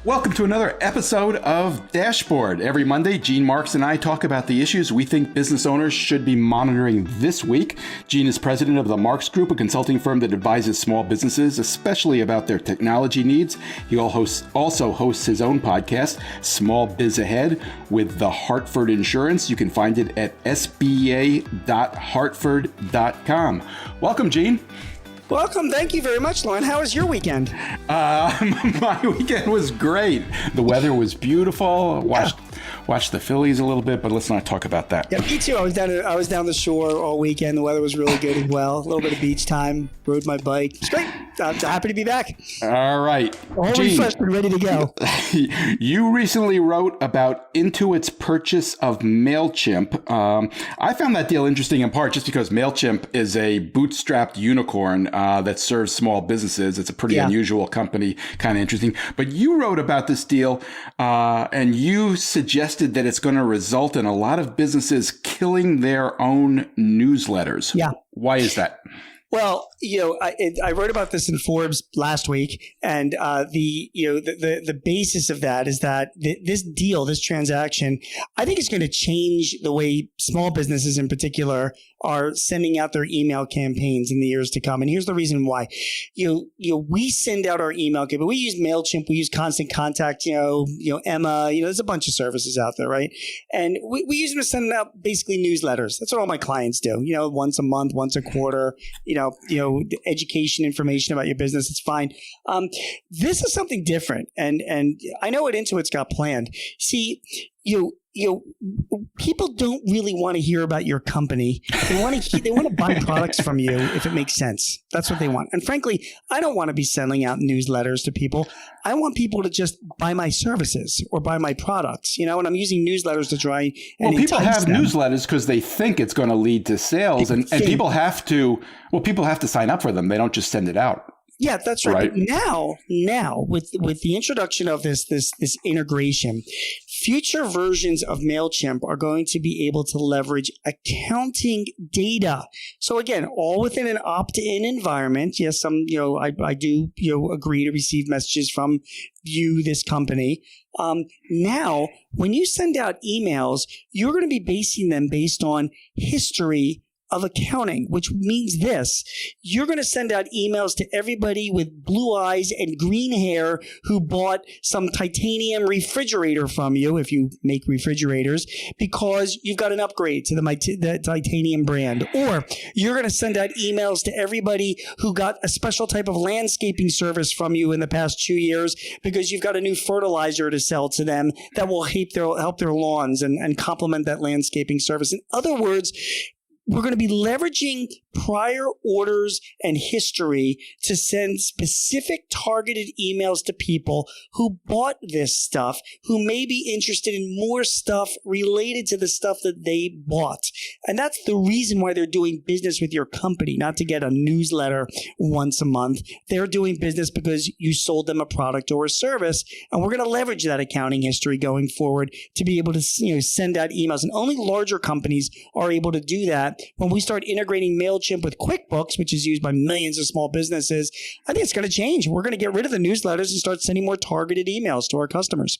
Welcome to another episode of Dashboard. Every Monday, Gene Marks and I talk about the issues we think business owners should be monitoring this week. Gene is president of the Marks Group, a consulting firm that advises small businesses, especially about their technology needs. He also hosts his own podcast, Small Biz Ahead, with The Hartford Insurance. You can find it at sba.hartford.com. Welcome, Gene. Welcome. Thank you very much, Loren. How was your weekend? My weekend was great. The weather was beautiful. Watched the Phillies a little bit, but let's not talk about that. Yeah, me too. I was down the shore all weekend. The weather was really good as well. A little bit of beach time. Rode my bike. It's great. I'm happy to be back. All right. All refreshed and ready to go. You recently wrote about Intuit's purchase of Mailchimp. I found that deal interesting in part just because Mailchimp is a bootstrapped unicorn that serves small businesses. It's a pretty unusual company, kind of interesting. But you wrote about this deal and you suggested that it's going to result in a lot of businesses killing their own newsletters. Yeah. Why is that? Well, I wrote about this in Forbes last week, and the basis of that is that this deal, this transaction, I think it's going to change the way small businesses in particular are sending out their email campaigns in the years to come. And here's the reason why. We send out our email campaign. We use Mailchimp. We use Constant Contact. Emma. There's a bunch of services out there, right? And we use them to send out basically newsletters. That's what all my clients do. Once a month, once a quarter. Education information about your business. It's fine. This is something different, and I know what Intuit's got planned. See, people don't really want to hear about your company. They want to buy products from you if it makes sense. That's what they want. And frankly, I don't want to be sending out newsletters to people. I want people to just buy my services or buy my products. And I'm using newsletters to try and people have newsletters because they think it's going to lead to sales, and people have to sign up for them. They don't just send it out. Yeah, that's right. But now with the introduction of this integration, future versions of Mailchimp are going to be able to leverage accounting data. So again, all within an opt-in environment. Yes, I do agree to receive messages from you, this company. Now, when you send out emails, you're going to be basing them based on history of accounting, which means this: you're going to send out emails to everybody with blue eyes and green hair who bought some titanium refrigerator from you, if you make refrigerators, because you've got an upgrade to the titanium brand. Or you're going to send out emails to everybody who got a special type of landscaping service from you in the past 2 years because you've got a new fertilizer to sell to them that will help their lawns and complement that landscaping service. In other words, we're going to be leveraging prior orders and history to send specific targeted emails to people who bought this stuff, who may be interested in more stuff related to the stuff that they bought. And that's the reason why they're doing business with your company, not to get a newsletter once a month. They're doing business because you sold them a product or a service. And we're going to leverage that accounting history going forward to be able to send out emails. And only larger companies are able to do that. When we start integrating Mailchimp with QuickBooks, which is used by millions of small businesses, I think it's going to change. We're going to get rid of the newsletters and start sending more targeted emails to our customers.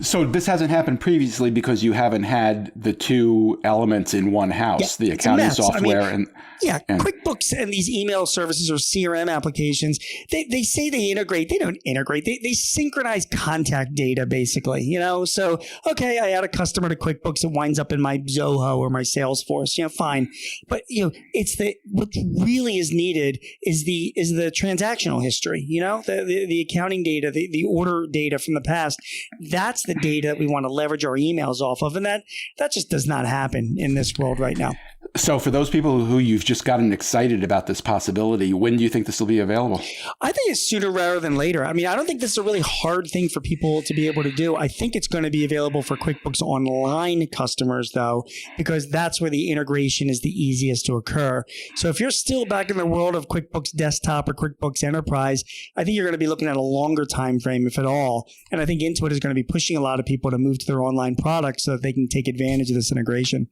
So this hasn't happened previously because you haven't had the two elements in one house, the accounting software QuickBooks and these email services or CRM applications, they say they integrate. They don't integrate. They synchronize contact data, basically. So, okay, I add a customer to QuickBooks. It winds up in my Zoho or my Salesforce. Fine. But, what really is needed is the transactional history, the accounting data, the order data from the past. That's the data that we want to leverage our emails off of. And that just does not happen in this world right now. So for those people who you've just gotten excited about this possibility, when do you think this will be available? I think it's sooner rather than later. I don't think this is a really hard thing for people to be able to do. I think it's going to be available for QuickBooks Online customers, though, because that's where the integration is the easiest to occur. So if you're still back in the world of QuickBooks Desktop or QuickBooks Enterprise, I think you're going to be looking at a longer time frame, if at all. And I think Intuit is going to be pushing a lot of people to move to their online products so that they can take advantage of this integration.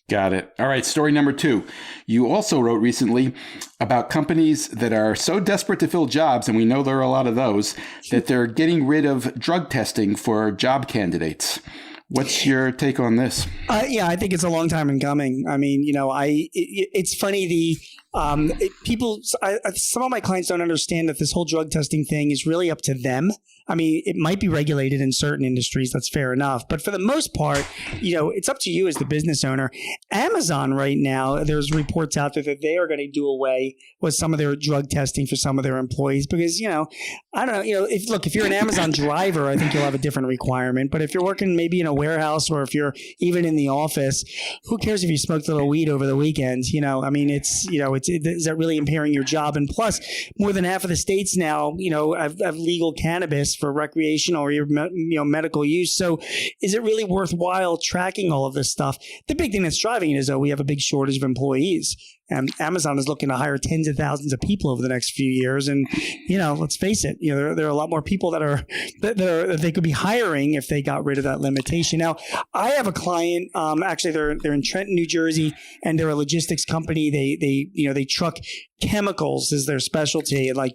Got it. All right. Story number 2. You also wrote recently about companies that are so desperate to fill jobs, and we know there are a lot of those, that they're getting rid of drug testing for job candidates. What's your take on this? Yeah, I think it's a long time in coming. I mean, it's funny. Some of my clients don't understand that this whole drug testing thing is really up to them. I mean, it might be regulated in certain industries. That's fair enough. But for the most part, it's up to you as the business owner. Amazon right now, there's reports out there that they are going to do away with some of their drug testing for some of their employees because, I don't know, if you're an Amazon driver, I think you'll have a different requirement. But if you're working maybe in a warehouse or if you're even in the office, who cares if you smoked a little weed over the weekend? I mean, is that really impairing your job? And plus, more than half of the states now, have legal cannabis for recreational or medical use. So is it really worthwhile tracking all of this stuff? The big thing that's driving it is that we have a big shortage of employees. And Amazon is looking to hire tens of thousands of people over the next few years. And, let's face it, there are a lot more people that they could be hiring if they got rid of that limitation. Now, I have a client, actually they're in Trenton, New Jersey, and they're a logistics company. They truck chemicals is their specialty, like,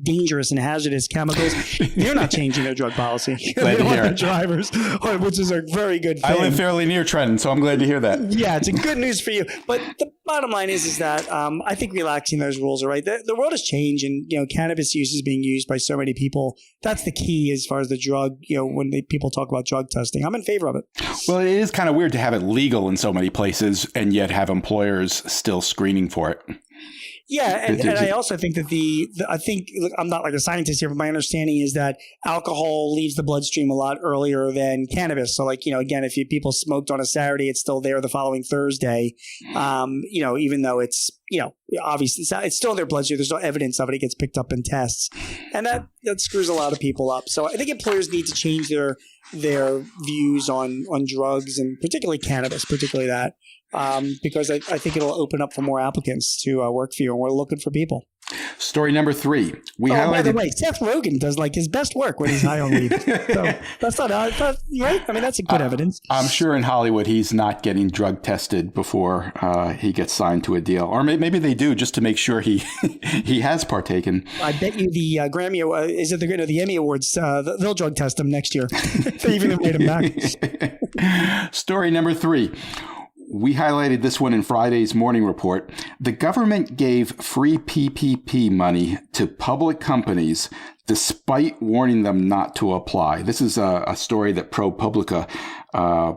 dangerous and hazardous chemicals. They're not changing their drug policy. They don't want their drivers, which is a very good thing. I live fairly near Trenton, so I'm glad to hear that. Yeah, it's a good news for you. But the bottom line is that I think relaxing those rules are right. The world has changed, and cannabis use is being used by so many people. That's the key as far as the drug. When people talk about drug testing, I'm in favor of it. Well, it is kind of weird to have it legal in so many places and yet have employers still screening for it. Yeah, and I also think that look, I'm not like a scientist here, but my understanding is that alcohol leaves the bloodstream a lot earlier than cannabis. So, like, again, if people smoked on a Saturday, it's still there the following Thursday. Even though it's obviously it's still in their bloodstream. There's no evidence of it. It gets picked up in tests, and that screws a lot of people up. So I think employers need to change their views on drugs, and particularly cannabis, because I think it'll open up for more applicants to work for you, and we're looking for people. Story number 3. By the way, Seth Rogen does like his best work when he's high on weed. So that's not right. I mean, that's a good evidence. I'm sure in Hollywood he's not getting drug tested before he gets signed to a deal, or maybe they do just to make sure he has partaken. I bet you the Grammy the Emmy Awards they'll drug test him next year. They even made him back. Story number 3. We highlighted this one in Friday's morning report. The government gave free PPP money to public companies despite warning them not to apply. This is a story that ProPublica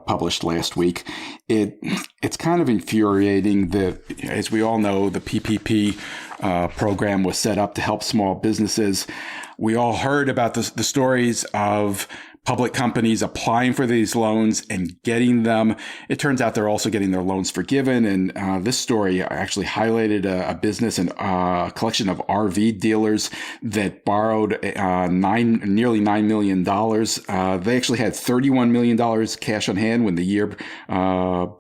published last week. It's kind of infuriating that, as we all know, the PPP program was set up to help small businesses. We all heard about the stories of public companies applying for these loans and getting them. It turns out they're also getting their loans forgiven. And this story actually highlighted a business and a collection of RV dealers that borrowed nearly $9 million. They actually had $31 million cash on hand when the year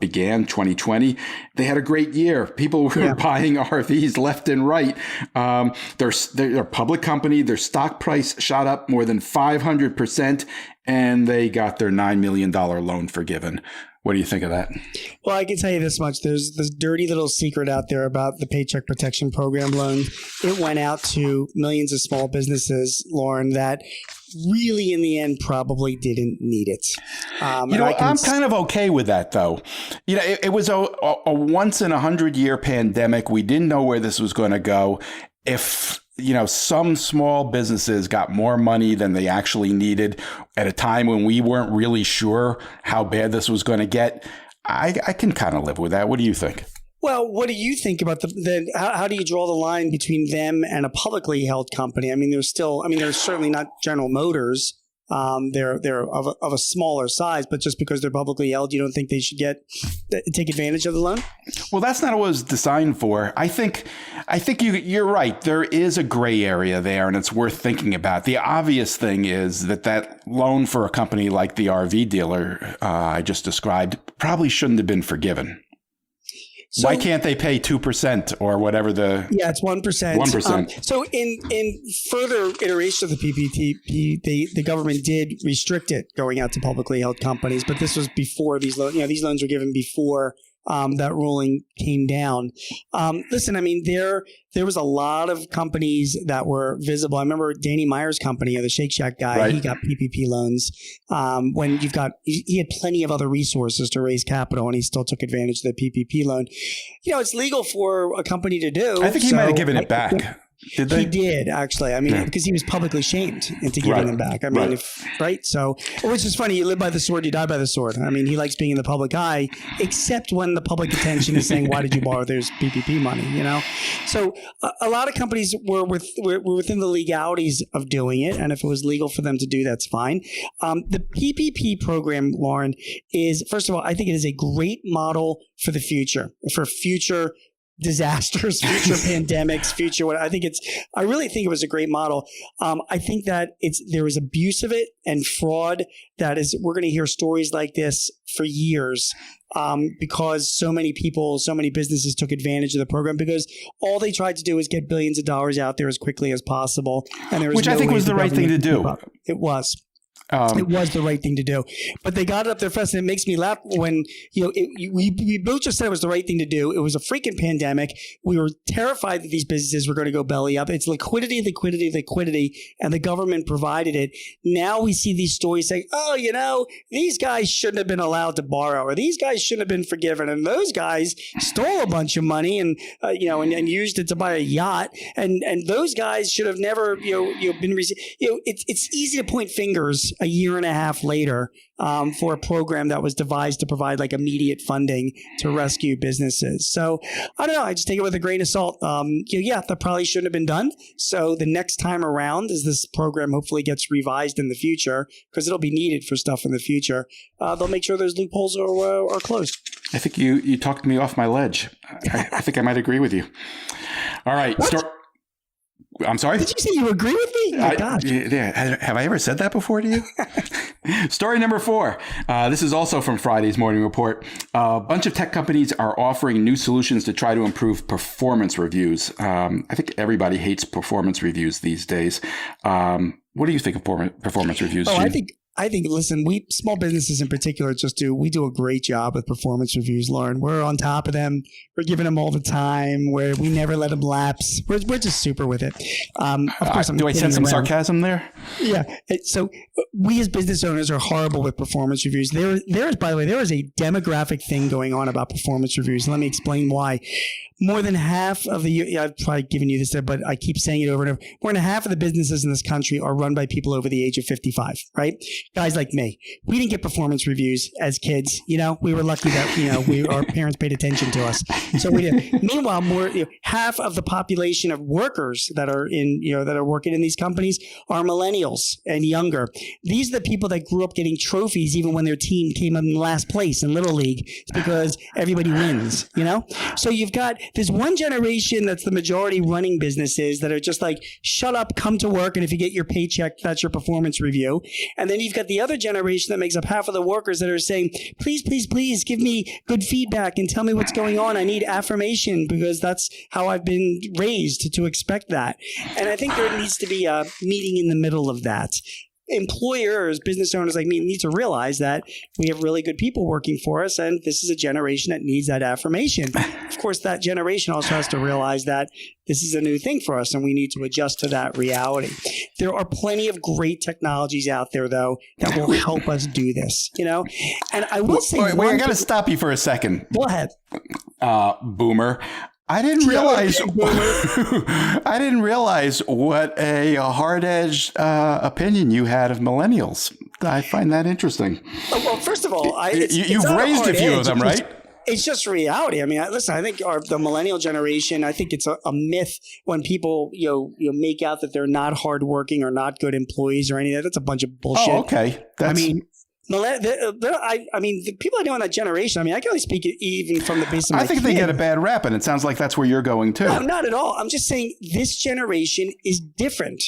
began, 2020. They had a great year. People were buying RVs left and right. They're a public company. Their stock price shot up more than 500%. And they got their $9 million loan forgiven. What do you think of that? Well, I can tell you this much. There's this dirty little secret out there about the Paycheck Protection Program loan. It went out to millions of small businesses, Loren, that really in the end probably didn't need it. I'm kind of okay with that, though. It was a once in 100-year pandemic. We didn't know where this was going to go. If some small businesses got more money than they actually needed at a time when we weren't really sure how bad this was going to get, I can kind of live with that. What do you think? Well, what do you think about how do you draw the line between them and a publicly held company? I mean, they're certainly not General Motors. They're of a smaller size, but just because they're publicly held, you don't think they should take advantage of the loan? Well, that's not what it was designed for. I think you're right. There is a gray area there, and it's worth thinking about. The obvious thing is that loan for a company like the RV dealer I just described probably shouldn't have been forgiven. So, why can't they pay 2% or whatever the? Yeah, it's 1%. 1%. So in further iteration of the PPP, the government did restrict it going out to publicly held companies, but this was before these loans. These loans were given before that ruling came down. Listen, I mean, there was a lot of companies that were visible. I remember Danny Meyer's company, the Shake Shack guy, Right. he got PPP loans. When he had plenty of other resources to raise capital, and he still took advantage of the PPP loan. It's legal for a company to do. I think he might have given it back. Did they? He did, actually. I mean, because he was publicly shamed into giving them back. I mean, right. So, which is funny. You live by the sword, you die by the sword. I mean, he likes being in the public eye, except when the public attention is saying, why did you borrow their PPP money, So a lot of companies were within the legalities of doing it. And if it was legal for them to do, that's fine. The PPP program, Loren, is, first of all, I think it is a great model for the future, for future disasters, future pandemics, I really think it was a great model. I think that there was abuse of it and fraud we're going to hear stories like this for years because so many people, so many businesses took advantage of the program because all they tried to do was get billions of dollars out there as quickly as possible. And there was Which I think was the right thing to do. It was. It was the right thing to do, but they got it up there fast, and it makes me laugh when we both just said it was the right thing to do. It was a freaking pandemic. We were terrified that these businesses were going to go belly up. It's liquidity, and the government provided it. Now we see these stories saying, "Oh, these guys shouldn't have been allowed to borrow, or these guys shouldn't have been forgiven, and those guys stole a bunch of money and and used it to buy a yacht, and those guys should have never been received." It's easy to point fingers a year and a half later for a program that was devised to provide like immediate funding to rescue businesses. So I don't know. I just take it with a grain of salt. That probably shouldn't have been done. So the next time around, as this program hopefully gets revised in the future, because it'll be needed for stuff in the future, they'll make sure those loopholes are closed. I think you talked me off my ledge. I think I might agree with you. All right. I'm sorry? Did you say you agree with me? Oh my gosh. Yeah. Have I ever said that before to you? Story number 4. This is also from Friday's Morning Report. A bunch of tech companies are offering new solutions to try to improve performance reviews. I think everybody hates performance reviews these days. What do you think of performance reviews, Gene? I think, listen, we small businesses in particular we do a great job with performance reviews, Loren. We're on top of them. We're giving them all the time. We never let them lapse. We're just super with it. Of course, do I sense some sarcasm there? Yeah. So we as business owners are horrible with performance reviews. There is, by the way, there is a demographic thing going on about performance reviews. Let me explain why. More than half of I've probably given you this, but I keep saying it over and over. More than half of the businesses in this country are run by people over the age of 55, right? Guys like me. We didn't get performance reviews as kids. We were lucky that, our parents paid attention to us. So we did. Meanwhile, half of the population of workers that are that are working in these companies are millennials and younger. These are the people that grew up getting trophies even when their team came in last place in Little League. It's because everybody wins, So you've got there's one generation that's the majority running businesses that are just like, shut up, come to work, and if you get your paycheck, that's your performance review. And then you've got the other generation that makes up half of the workers that are saying, please, please, please give me good feedback and tell me what's going on. I need affirmation because that's how I've been raised to expect that. And I think there needs to be a meeting in the middle of that. Employers, business owners like me need to realize that we have really good people working for us, and this is a generation that needs that affirmation. Of course, that generation also has to realize that this is a new thing for us, and we need to adjust to that reality. There are plenty of great technologies out there, though, that will help us do this. And I will say, wait, I got to stop you for a second. Go ahead, Boomer. I didn't realize what a hard-edged opinion you had of millennials. I find that interesting. Well, first of all, you've raised a few of them, right? It's just reality. I mean, listen, I think the millennial generation, I think it's a myth when people, make out that they're not hardworking or not good employees or any of that. That's a bunch of bullshit. Oh, okay. I mean, the people I know in that generation, I mean, I can only speak even from the base of my I think they get a bad rap, and it sounds like that's where you're going too. No, not at all. I'm just saying this generation is different.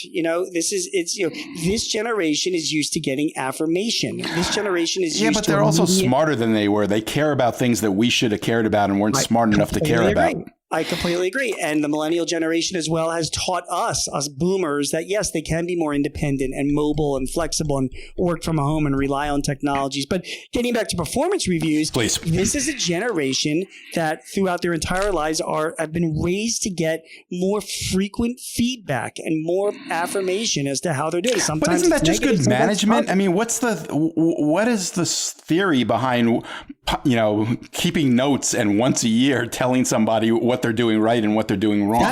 This generation is used to getting affirmation. This generation is used but they're also smarter than they were. They care about things that we should have cared about and weren't smart enough to care about. I completely agree. And the millennial generation as well has taught us boomers, that yes, they can be more independent and mobile and flexible and work from home and rely on technologies. But getting back to performance reviews, please. This is a generation that throughout their entire lives have been raised to get more frequent feedback and more affirmation as to how they're doing. Sometimes, but isn't that just good management? I mean, what is the theory behind, keeping notes and once a year telling somebody what they're doing right and what they're doing wrong?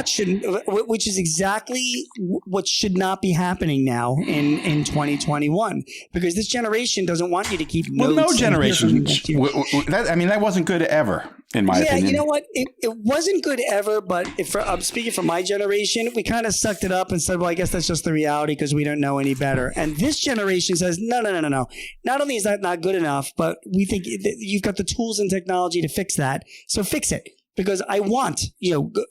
Which is exactly what should not be happening now in 2021, because this generation doesn't want you to keep notes. Well, no generation. That wasn't good ever, in my opinion. Yeah, you know what? It wasn't good ever, but I'm speaking for my generation, we kind of sucked it up and said, well, I guess that's just the reality because we don't know any better. And this generation says, no. Not only is that not good enough, but we think that you've got the tools and technology to fix that. So fix it. Because I want,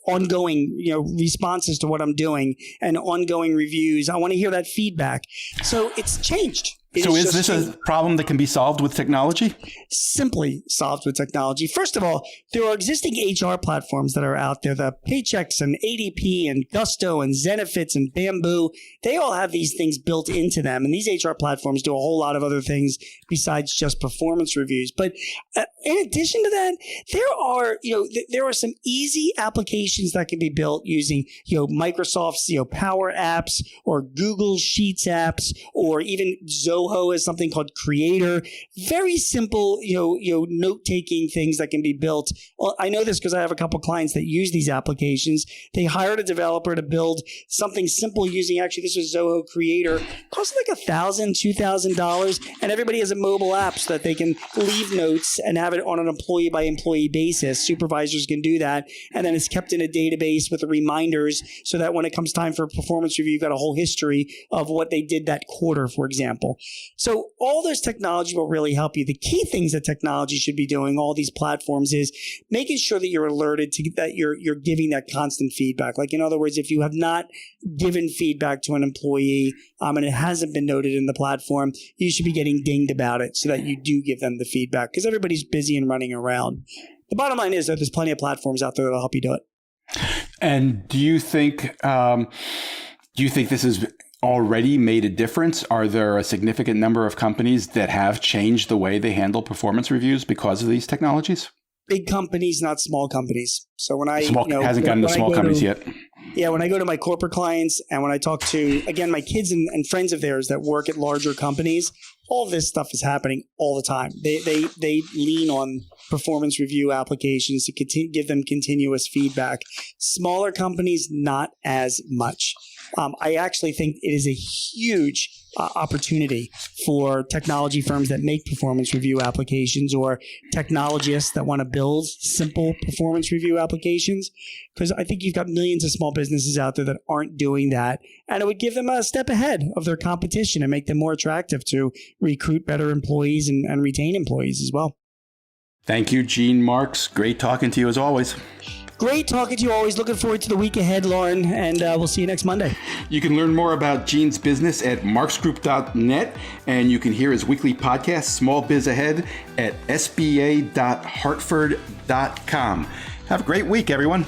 ongoing, responses to what I'm doing and ongoing reviews. I want to hear that feedback. So it's changed. So is this a problem that can be solved with technology? Simply solved with technology. First of all, there are existing HR platforms that are out there. The Paychecks and ADP and Gusto and Zenefits and Bamboo, they all have these things built into them. And these HR platforms do a whole lot of other things besides just performance reviews. But in addition to that, there are some easy applications that can be built using, Microsoft's, Power Apps or Google Sheets apps, or even Zoho has something called Creator. Very simple, note-taking things that can be built. Well, I know this because I have a couple clients that use these applications. They hired a developer to build something simple using, actually, this was Zoho Creator. Cost like $1,000, $2,000, and everybody has a mobile app so that they can leave notes and have it on an employee-by-employee basis. Supervisors can do that, and then it's kept in a database with the reminders so that when it comes time for a performance review, you've got a whole history of what they did that quarter, for example. So all this technology will really help you. The key things that technology should be doing, all these platforms, is making sure that you're alerted to that you're giving that constant feedback. Like, in other words, if you have not given feedback to an employee and it hasn't been noted in the platform, you should be getting dinged about it so that you do give them the feedback, because everybody's busy and running around. The bottom line is that there's plenty of platforms out there that'll help you do it. And do you think this is already made a difference? Are there a significant number of companies that have changed the way they handle performance reviews because of these technologies? Big companies, not small companies. So when hasn't gotten to small companies yet. Yeah, when I go to my corporate clients and when I talk to, again, my kids and friends of theirs that work at larger companies, all this stuff is happening all the time. They lean on performance review applications to give them continuous feedback. Smaller companies, not as much. I actually think it is a huge opportunity for technology firms that make performance review applications, or technologists that want to build simple performance review applications, because I think you've got millions of small businesses out there that aren't doing that, and it would give them a step ahead of their competition and make them more attractive to recruit better employees and retain employees as well. Thank you, Gene Marks. Great talking to you as always. Great talking to you always. Looking forward to the week ahead, Loren, and we'll see you next Monday. You can learn more about Gene's business at marksgroup.net, and you can hear his weekly podcast, Small Biz Ahead, at sba.hartford.com. Have a great week, everyone.